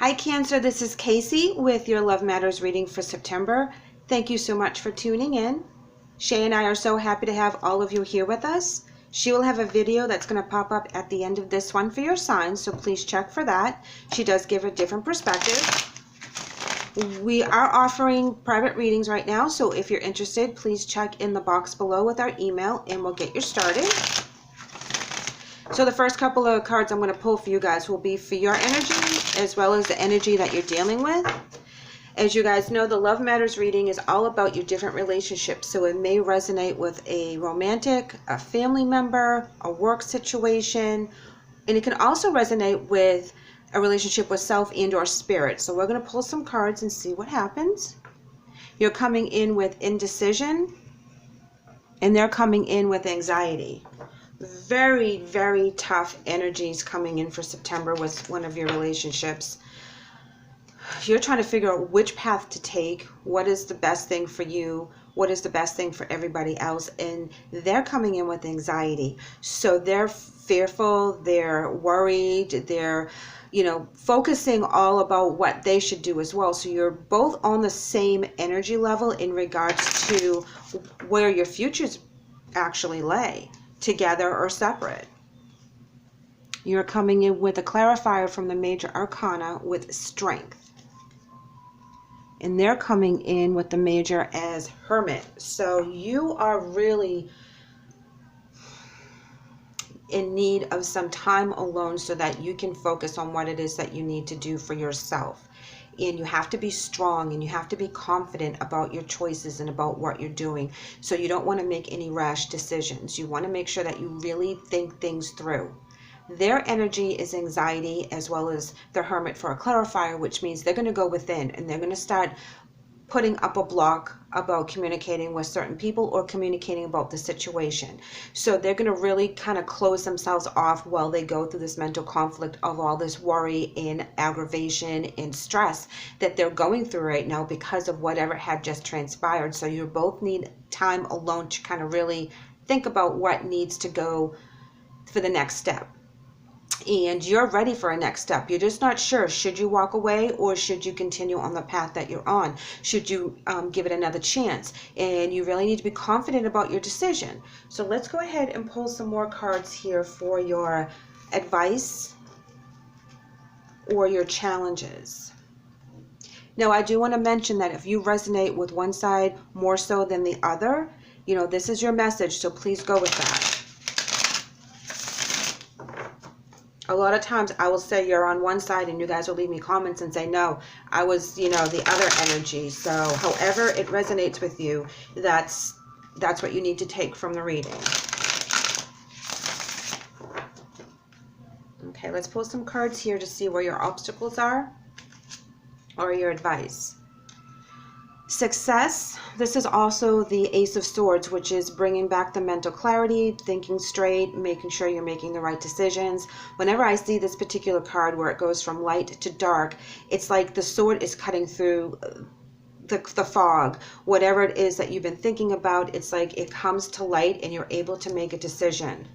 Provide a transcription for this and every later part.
Hi Cancer, this is KACEE with your Love Matters reading for September. Thank you so much for tuning in. SHAE and I are so happy to have all of you here with us. She will have a video that's going to pop up at the end of this one for your signs, so please check for that. She does give a different perspective. We are offering private readings right now, so if you're interested, please check in the box below with our email and we'll get you started. So the first couple of cards I'm going to pull for you guys will be for your energy as well as the energy that you're dealing with. As you guys know, the Love Matters reading is all about your different relationships. So it may resonate with a romantic, a family member, a work situation, and it can also resonate with a relationship with self and or spirit. So we're going to pull some cards and see what happens. You're coming in with indecision, and they're coming in with anxiety. Very, very tough energies coming in for September with one of your relationships. You're trying to figure out which path to take, what is the best thing for you, what is the best thing for everybody else, and they're coming in with anxiety. So they're fearful, they're worried, they're, focusing all about what they should do as well. So you're both on the same energy level in regards to where your futures actually lay, together or separate. You're coming in with a clarifier from the major arcana with strength. And they're coming in with the major as hermit. So you are really in need of some time alone so that you can focus on what it is that you need to do for yourself. And you have to be strong and you have to be confident about your choices and about what you're doing. So you don't want to make any rash decisions. You want to make sure that you really think things through. Their energy is anxiety as well as the hermit for a clarifier, which means they're going to go within and they're going to start putting up a block about communicating with certain people or communicating about the situation. So they're going to really kind of close themselves off while they go through this mental conflict of all this worry and aggravation and stress that they're going through right now because of whatever had just transpired. So you both need time alone to kind of really think about what needs to go for the next step. And you're ready for a next step. You're just not sure. Should you walk away or should you continue on the path that you're on? Should you give it another chance? And you really need to be confident about your decision. So let's go ahead and pull some more cards here for your advice or your challenges. Now, I do want to mention that if you resonate with one side more so than the other, this is your message. So please go with that. A lot of times I will say you're on one side and you guys will leave me comments and say, no, I was, the other energy. So however it resonates with you, that's what you need to take from the reading. Okay, let's pull some cards here to see where your obstacles are or your advice. Success. This is also the Ace of Swords, which is bringing back the mental clarity, thinking straight, making sure you're making the right decisions. Whenever I see this particular card where it goes from light to dark, it's like the sword is cutting through the fog. Whatever it is that you've been thinking about, it's like it comes to light and you're able to make a decision.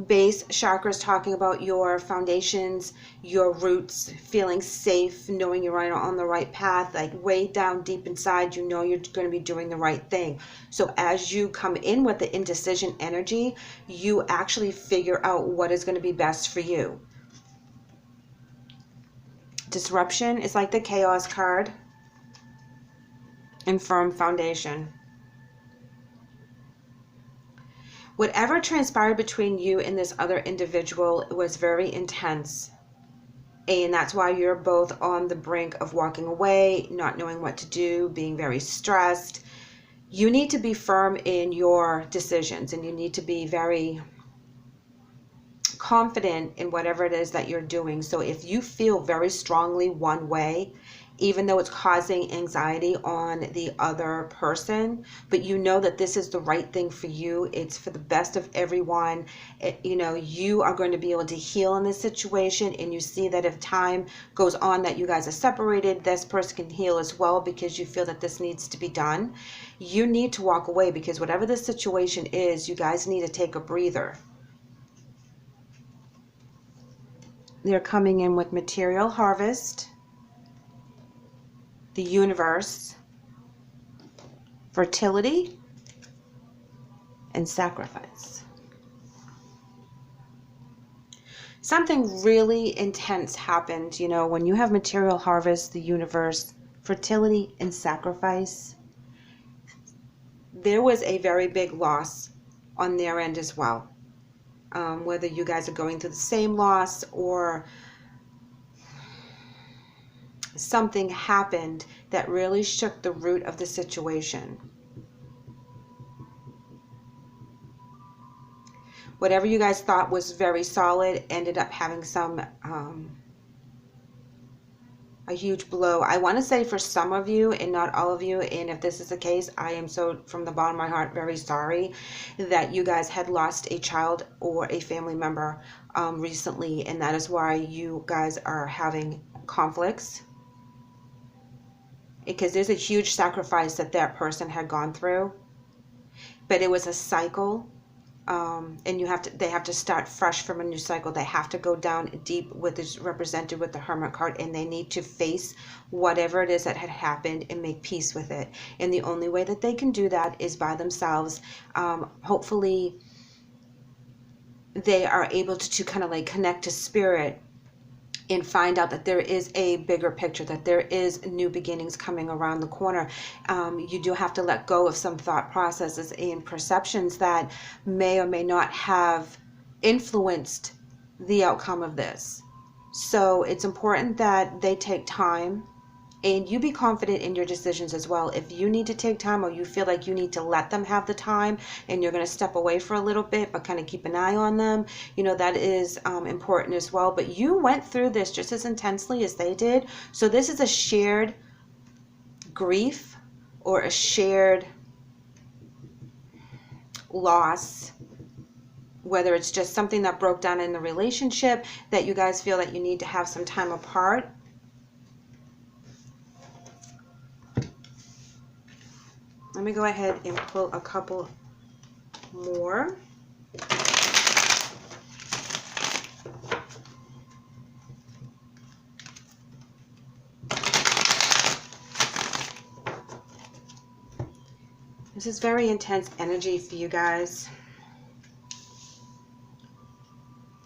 Base chakra is talking about your foundations, your roots, feeling safe, knowing you're on the right path, like way down deep inside, you're going to be doing the right thing. So as you come in with the indecision energy, you actually figure out what is going to be best for you. Disruption is like the chaos card, and firm foundation. Whatever transpired between you and this other individual was very intense. And that's why you're both on the brink of walking away, not knowing what to do, being very stressed. You need to be firm in your decisions and you need to be very confident in whatever it is that you're doing. So if you feel very strongly one way, even though it's causing anxiety on the other person, but you know that this is the right thing for you, it's for the best of everyone, you are going to be able to heal in this situation, and you see that if time goes on that you guys are separated, this person can heal as well because you feel that this needs to be done. You need to walk away because whatever the situation is, you guys need to take a breather. they're coming in with material harvest, the universe, fertility, and sacrifice. Something really intense happened, you know, when you have material harvest, the universe, fertility, and sacrifice. There was a very big loss on their end as well. Whether you guys are going through the same loss or something happened that really shook the root of the situation. Whatever you guys thought was very solid ended up having some a huge blow. I want to say for some of you and not all of you, and if this is the case, I am so from the bottom of my heart very sorry that you guys had lost a child or a family member recently, and that is why you guys are having conflicts, because there's a huge sacrifice that that person had gone through, but it was a cycle. And they have to start fresh from a new cycle. They have to go down deep, what is represented with the Hermit card, and they need to face whatever it is that had happened and make peace with it. And the only way that they can do that is by themselves. Hopefully they are able to kind of like connect to spirit and find out that there is a bigger picture, that there is new beginnings coming around the corner. You do have to let go of some thought processes and perceptions that may or may not have influenced the outcome of this. So it's important that they take time, and you be confident in your decisions as well. If you need to take time, or you feel like you need to let them have the time and you're going to step away for a little bit but kind of keep an eye on them, you know, that is important as well. But you went through this just as intensely as they did. So this is a shared grief or a shared loss, whether it's just something that broke down in the relationship that you guys feel that you need to have some time apart. Let me go ahead and pull a couple more. This is very intense energy for you guys.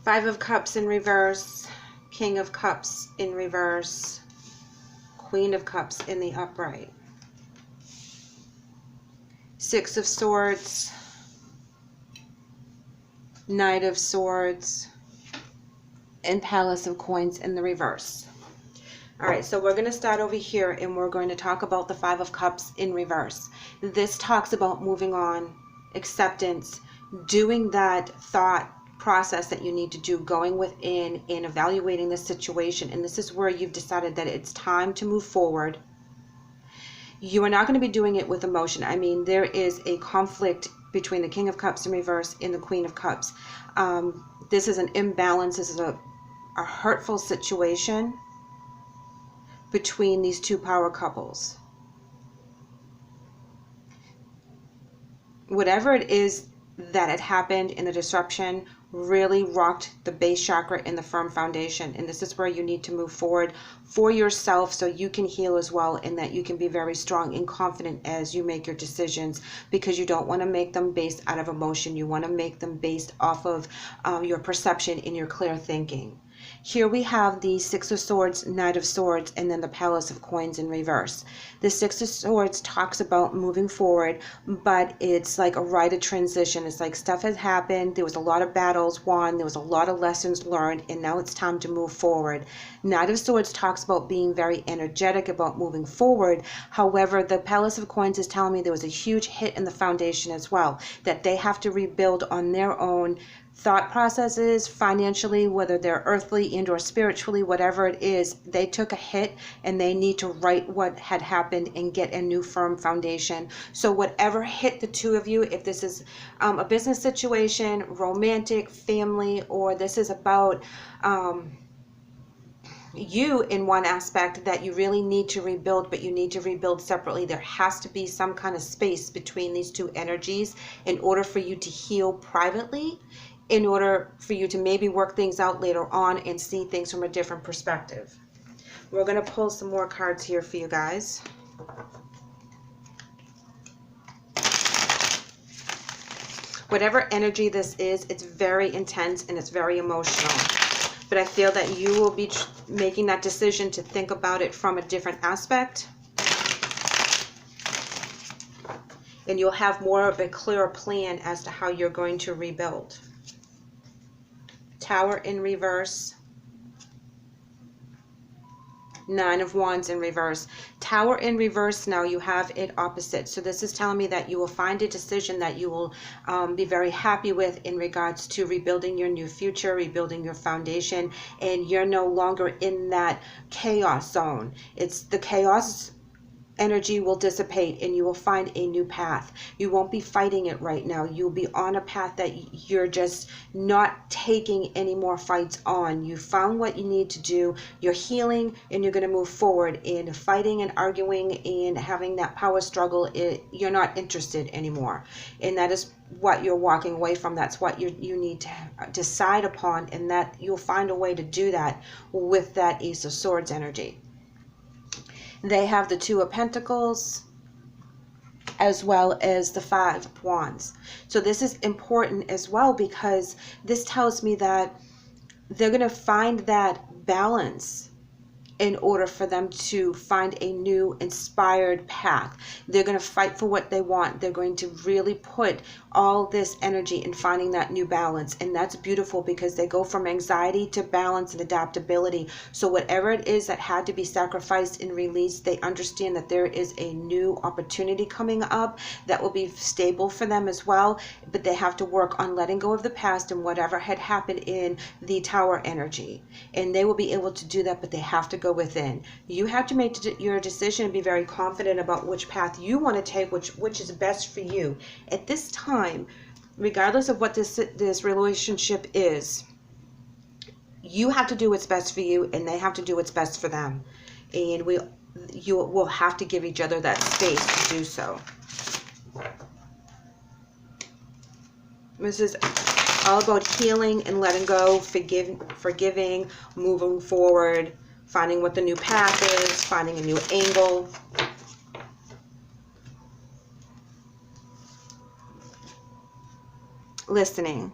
Five of Cups in reverse, King of Cups in reverse, Queen of Cups in the upright. Six of Swords, Knight of Swords, and Palace of Coins in the reverse. All right, so we're going to start over here, and we're going to talk about the Five of Cups in reverse. This talks about moving on, acceptance, doing that thought process that you need to do, going within and evaluating the situation. And this is where you've decided that it's time to move forward. You are not going to be doing it with emotion. I mean, there is a conflict between the King of Cups in reverse and the Queen of Cups. This is an imbalance. This is a hurtful situation between these two power couples. Whatever it is that had happened in the disruption really rocked the base chakra and the firm foundation, and this is where you need to move forward for yourself so you can heal as well, and that you can be very strong and confident as you make your decisions, because you don't want to make them based out of emotion. You want to make them based off of your perception and your clear thinking. Here we have the Six of Swords, Knight of Swords, and then the Palace of Coins in reverse. The Six of Swords talks about moving forward, but it's like a rite of transition. It's like stuff has happened. There was a lot of battles won. There was a lot of lessons learned, and now it's time to move forward. Knight of Swords talks about being very energetic about moving forward. However, the Palace of Coins is telling me there was a huge hit in the foundation as well, that they have to rebuild on their own thought processes, financially, whether they're earthly and or spiritually, whatever it is, they took a hit and they need to right what had happened and get a new firm foundation. So whatever hit the two of you, if this is a business situation, romantic, family, or this is about you in one aspect that you really need to rebuild, but you need to rebuild separately. There has to be some kind of space between these two energies in order for you to heal privately in order for you to maybe work things out later on and see things from a different perspective. We're going to pull some more cards here for you guys. Whatever energy this is, it's very intense and it's very emotional. But I feel that you will be making that decision to think about it from a different aspect. And you'll have more of a clearer plan as to how you're going to rebuild. Tower in reverse. Nine of Wands in reverse. Tower in reverse, now you have it opposite. So this is telling me that you will find a decision that you will be very happy with in regards to rebuilding your new future, rebuilding your foundation, and you're no longer in that chaos zone. It's the chaos energy will dissipate and you will find a new path. You won't be fighting it right now. You'll be on a path that you're just not taking any more fights on. You found what you need to do. You're healing and you're going to move forward. In fighting and arguing and having that power struggle, you're not interested anymore. And that is what you're walking away from. That's what you need to decide upon, and that you'll find a way to do that with that Ace of Swords energy. They have the Two of Pentacles as well as the Five of Wands. So this is important as well, because this tells me that they're going to find that balance in order for them to find a new inspired path. They're going to fight for what they want. They're going to really put all this energy in finding that new balance. And that's beautiful, because they go from anxiety to balance and adaptability. So whatever it is that had to be sacrificed and released, they understand that there is a new opportunity coming up that will be stable for them as well. But they have to work on letting go of the past and whatever had happened in the Tower energy. And they will be able to do that, but they have to go within. You have to make your decision and be very confident about which path you want to take, which is best for you at this time, regardless of what this relationship is. You have to do what's best for you, and they have to do what's best for them, and you will have to give each other that space to do so. This is all about healing and letting go, forgiving, moving forward, finding what the new path is, finding a new angle. Listening.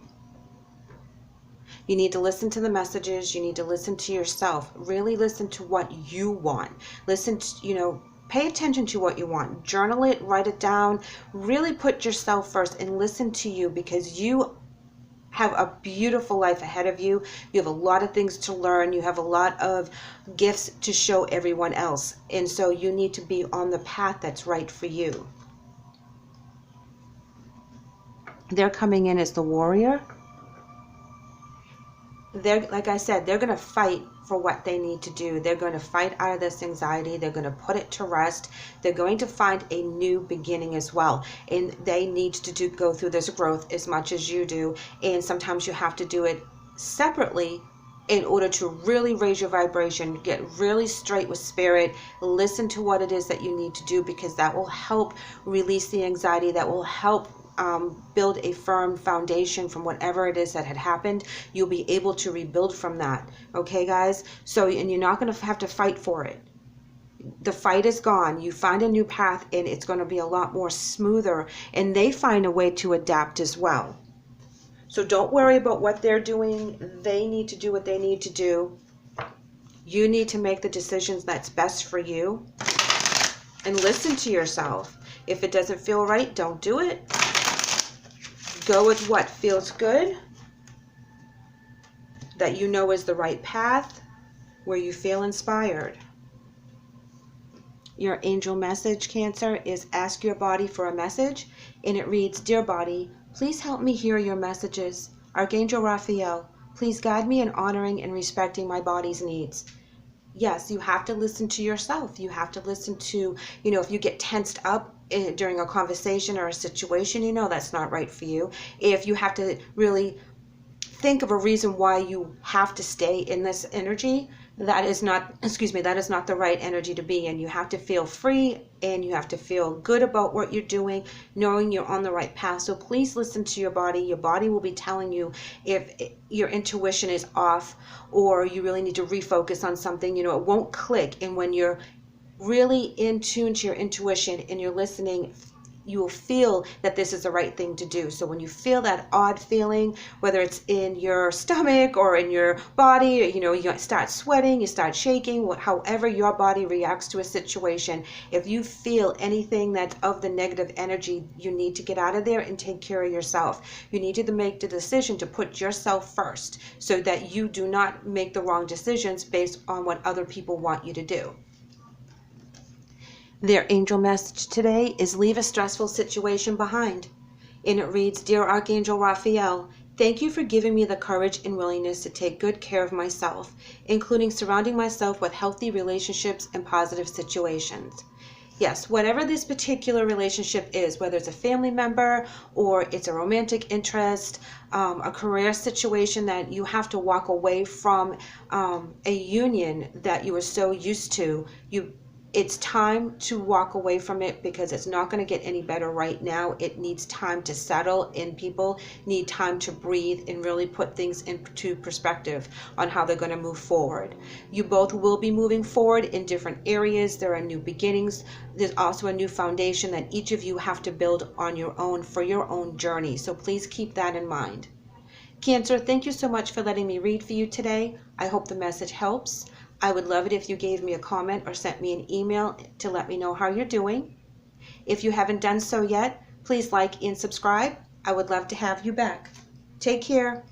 You need to listen to the messages. You need to listen to yourself. Really listen to what you want. Listen to, pay attention to what you want. Journal it, write it down. Really put yourself first and listen to you, because you have a beautiful life ahead of you. You have a lot of things to learn. You have a lot of gifts to show everyone else. And so you need to be on the path that's right for you. They're coming in as the warrior. Like I said, they're going to fight for what they need to do. They're going to fight out of this anxiety. They're going to put it to rest. They're going to find a new beginning as well. And they need to go through this growth as much as you do. And sometimes you have to do it separately in order to really raise your vibration, get really straight with spirit, listen to what it is that you need to do, because that will help release the anxiety. That will help build a firm foundation from whatever it is that had happened. You'll be able to rebuild from that. Okay, guys? So, and you're not going to have to fight for it. The fight is gone. You find a new path, and it's going to be a lot more smoother, and they find a way to adapt as well. So don't worry about what they're doing. They need to do what they need to do. You need to make the decisions that's best for you, and listen to yourself. If it doesn't feel right, don't do it. Go with what feels good, that you know is the right path, where you feel inspired. Your angel message, Cancer, is ask your body for a message, and it reads, Dear body, please help me hear your messages. Archangel Raphael, please guide me in honoring and respecting my body's needs. Yes, you have to listen to yourself. You have to listen to, if you get tensed up during a conversation or a situation, that's not right for you. If you have to really think of a reason why you have to stay in this energy, that is not, that is not the right energy to be in. You have to feel free and you have to feel good about what you're doing, knowing you're on the right path. So please listen to your body. Your body will be telling you if your intuition is off or you really need to refocus on something. It won't click. And when you're really in tune to your intuition and you're listening, you will feel that this is the right thing to do. So when you feel that odd feeling, whether it's in your stomach or in your body, you start sweating, you start shaking, however your body reacts to a situation, if you feel anything that's of the negative energy, you need to get out of there and take care of yourself. You need to make the decision to put yourself first so that you do not make the wrong decisions based on what other people want you to do. Their angel message today is leave a stressful situation behind. And it reads, Dear Archangel Raphael, thank you for giving me the courage and willingness to take good care of myself, including surrounding myself with healthy relationships and positive situations. Yes, whatever this particular relationship is, whether it's a family member or it's a romantic interest, a career situation that you have to walk away from, a union that you were so used to, it's time to walk away from it because it's not going to get any better right now. It needs time to settle, and people need time to breathe and really put things into perspective on how they're going to move forward. You both will be moving forward in different areas. There are new beginnings. There's also a new foundation that each of you have to build on your own for your own journey. So please keep that in mind. Cancer, thank you so much for letting me read for you today. I hope the message helps. I would love it if you gave me a comment or sent me an email to let me know how you're doing. If you haven't done so yet, please like and subscribe. I would love to have you back. Take care.